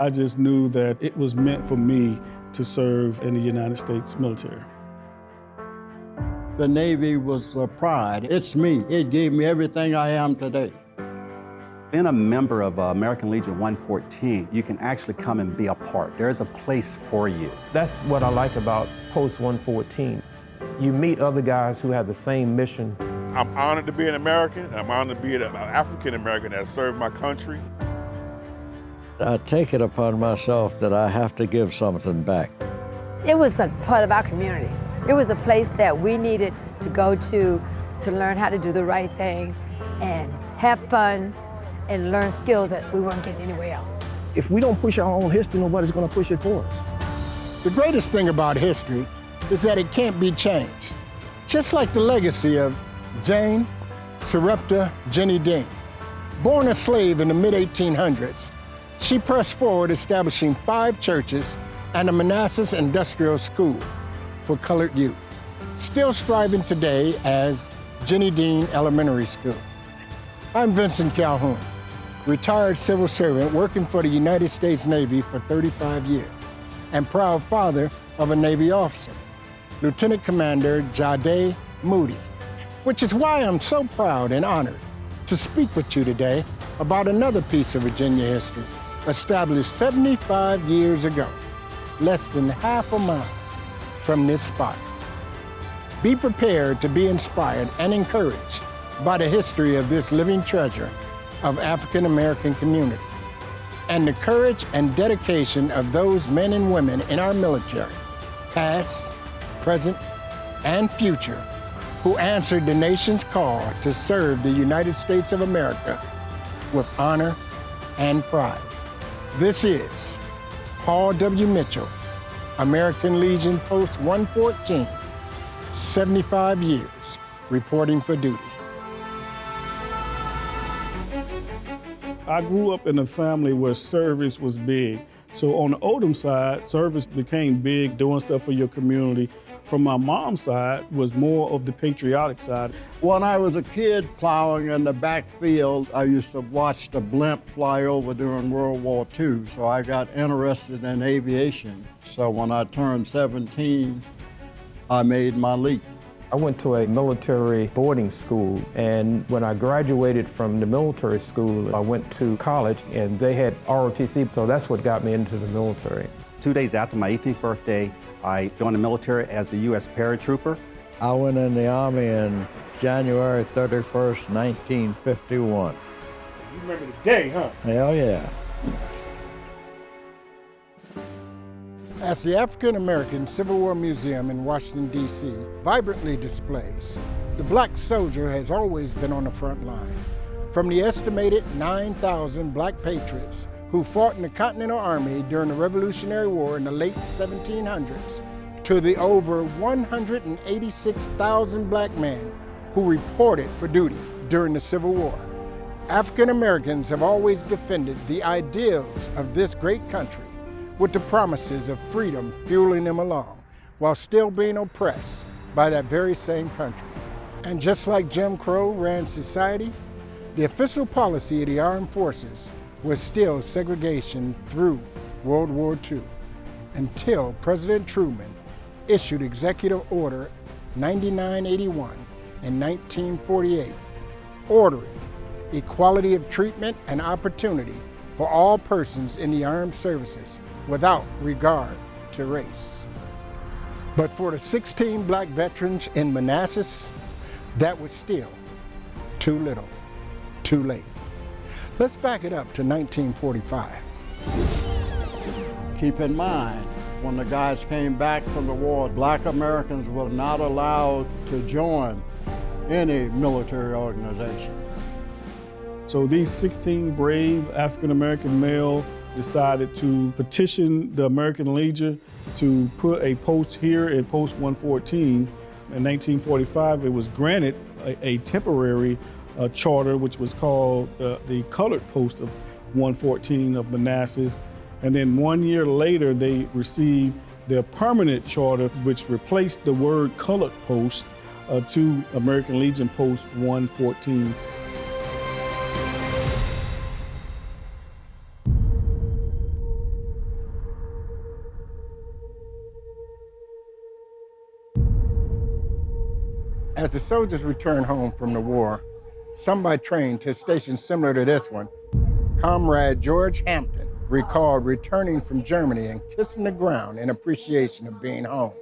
I just knew that it was meant for me to serve in the United States military. The Navy was a pride. It's me. It gave me everything I am today. Being a member of American Legion 114, you can actually come and be a part. There's a place for you. That's what I like about Post 114. You meet other guys who have the same mission. I'm honored to be an American. I'm honored to be an African American that served my country. I take it upon myself that I have to give something back. It was a part of our community. It was a place that we needed to go to learn how to do the right thing and have fun and learn skills that we weren't getting anywhere else. If we don't push our own history, nobody's going to push it for us. The greatest thing about history is that it can't be changed. Just like the legacy of Jane Sarepta Jenny Dean. Born a slave in the mid-1800s, she pressed forward establishing 5 churches and a Manassas Industrial School for colored youth, still striving today as Jenny Dean Elementary School. I'm Vincent Calhoun, retired civil servant working for the United States Navy for 35 years, and proud father of a Navy officer, Lieutenant Commander Jade Moody, which is why I'm so proud and honored to speak with you today about another piece of Virginia history established 75 years ago, less than half a mile from this spot. Be prepared to be inspired and encouraged by the history of this living treasure of African American community and the courage and dedication of those men and women in our military, past, present, and future, who answered the nation's call to serve the United States of America with honor and pride. This is Paul W. Mitchell, American Legion Post 114, 75 years, reporting for duty. I grew up in a family where service was big. So on the Odom side, service became big, doing stuff for your community. From my mom's side was more of the patriotic side. When I was a kid plowing in the backfield, I used to watch the blimp fly over during World War II, so I got interested in aviation. So when I turned 17, I made my leap. I went to a military boarding school, and when I graduated from the military school, I went to college, and they had ROTC, so that's what got me into the military. 2 days after my 18th birthday, I joined the military as a U.S. paratrooper. I went in the Army on January 31st, 1951. You remember the day, huh? Hell yeah. As the African American Civil War Museum in Washington, D.C. vibrantly displays, the black soldier has always been on the front line. From the estimated 9,000 black patriots who fought in the Continental Army during the Revolutionary War in the late 1700s, to the over 186,000 black men who reported for duty during the Civil War. African Americans have always defended the ideals of this great country, with the promises of freedom fueling them along, while still being oppressed by that very same country. And just like Jim Crow ran society, the official policy of the armed forces was still segregation through World War II, until President Truman issued Executive Order 9981 in 1948, ordering equality of treatment and opportunity for all persons in the armed services without regard to race. But for the 16 black veterans in Manassas, that was still too little, too late. Let's back it up to 1945. Keep in mind, when the guys came back from the war, black Americans were not allowed to join any military organization. So these 16 brave African-American males decided to petition the American Legion to put a post here in Post 114. In 1945, it was granted a temporary charter, which was called the Colored Post of 114 of Manassas. And then 1 year later, they received their permanent charter, which replaced the word Colored Post to American Legion Post 114. As the soldiers returned home from the war, some by train to stations similar to this one, Comrade George Hampton recalled returning from Germany and kissing the ground in appreciation of being home,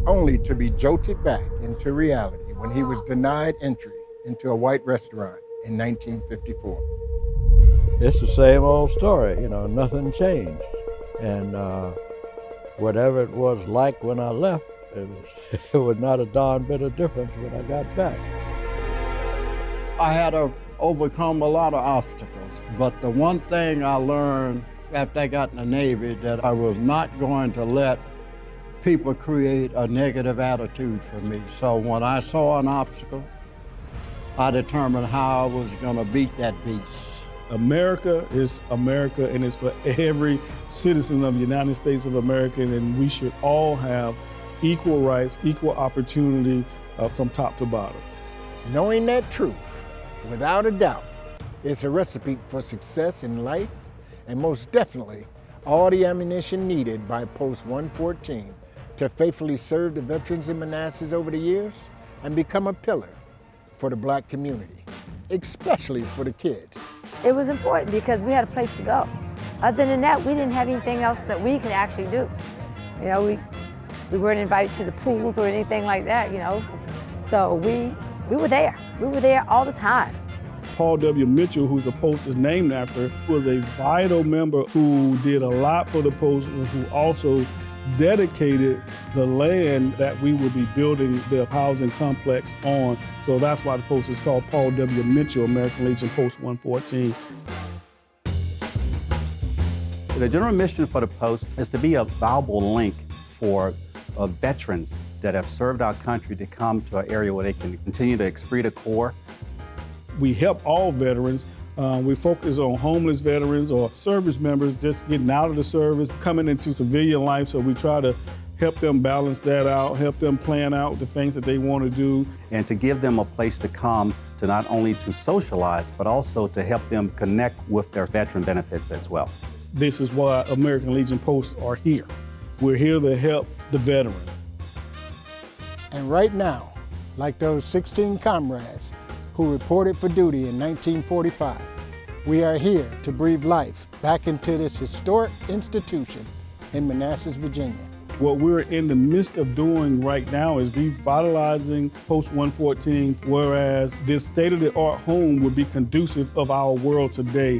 only to be jolted back into reality when he was denied entry into a white restaurant in 1954. It's the same old story, nothing changed. And whatever it was like when I left, it was not a darn bit of difference when I got back. I had to overcome a lot of obstacles, but the one thing I learned after I got in the Navy, that I was not going to let people create a negative attitude for me. So when I saw an obstacle, I determined how I was going to beat that beast. America is America, and it's for every citizen of the United States of America, and we should all have equal rights, equal opportunity from top to bottom. Knowing that truth, without a doubt, is a recipe for success in life, and most definitely all the ammunition needed by Post 114 to faithfully serve the veterans in Manassas over the years and become a pillar for the Black community, especially for the kids. It was important because we had a place to go. Other than that, we didn't have anything else that we could actually do. We weren't invited to the pools or anything like that, So we were there. We were there all the time. Paul W. Mitchell, who the post is named after, was a vital member who did a lot for the post and who also dedicated the land that we would be building the housing complex on. So that's why the post is called Paul W. Mitchell, American Legion Post 114. The general mission for the post is to be a valuable link for veterans that have served our country to come to an area where they can continue to esprit de corps. We help all veterans. We focus on homeless veterans or service members just getting out of the service, coming into civilian life. So we try to help them balance that out, help them plan out the things that they want to do. And to give them a place to come to not only to socialize, but also to help them connect with their veteran benefits as well. This is why American Legion Posts are here. We're here to help the veteran. And right now, like those 16 comrades who reported for duty in 1945, we are here to breathe life back into this historic institution in Manassas, Virginia. What we're in the midst of doing right now is revitalizing Post 114, whereas this state-of-the-art home would be conducive of our world today.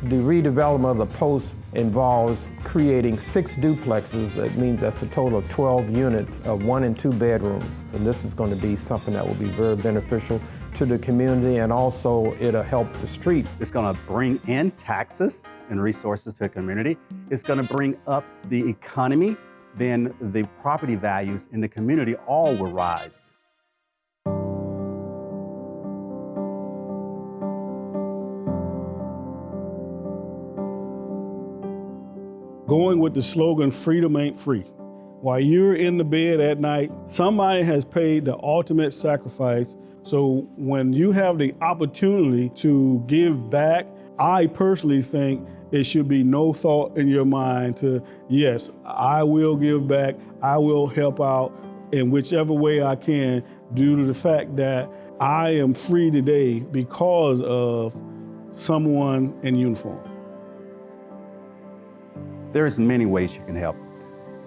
The redevelopment of the post involves creating 6 duplexes. That means that's a total of 12 units of 1 and 2 bedrooms. And this is going to be something that will be very beneficial to the community, and also it'll help the street. It's going to bring in taxes and resources to the community. It's going to bring up the economy. Then the property values in the community all will rise. Going with the slogan, freedom ain't free. While you're in the bed at night, somebody has paid the ultimate sacrifice. So when you have the opportunity to give back, I personally think it should be no thought in your mind to, yes, I will give back, I will help out in whichever way I can, due to the fact that I am free today because of someone in uniform. There's many ways you can help.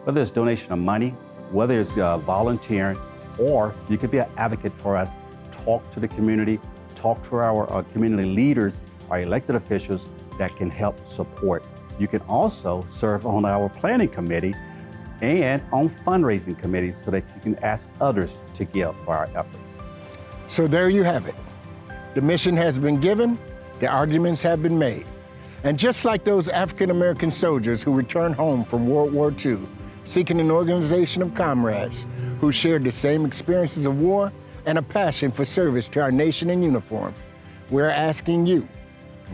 Whether it's donation of money, whether it's volunteering, or you could be an advocate for us. Talk to the community, talk to our community leaders, our elected officials that can help support. You can also serve on our planning committee and on fundraising committees so that you can ask others to give for our efforts. So there you have it. The mission has been given, the arguments have been made. And just like those African-American soldiers who returned home from World War II, seeking an organization of comrades who shared the same experiences of war and a passion for service to our nation in uniform, we're asking you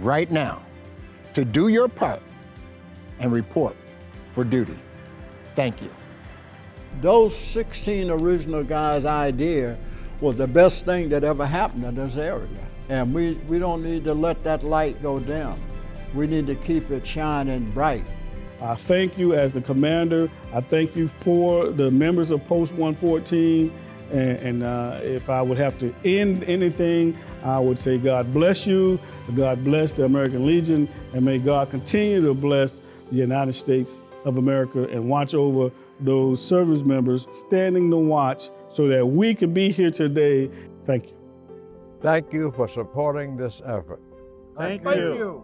right now to do your part and report for duty. Thank you. Those 16 original guys' idea was the best thing that ever happened in this area. And we don't need to let that light go down. We need to keep it shining bright. I thank you as the commander. I thank you for the members of Post 114. And if I would have to end anything, I would say God bless you, God bless the American Legion, and may God continue to bless the United States of America and watch over those service members standing the watch so that we can be here today. Thank you. Thank you for supporting this effort. Thank you.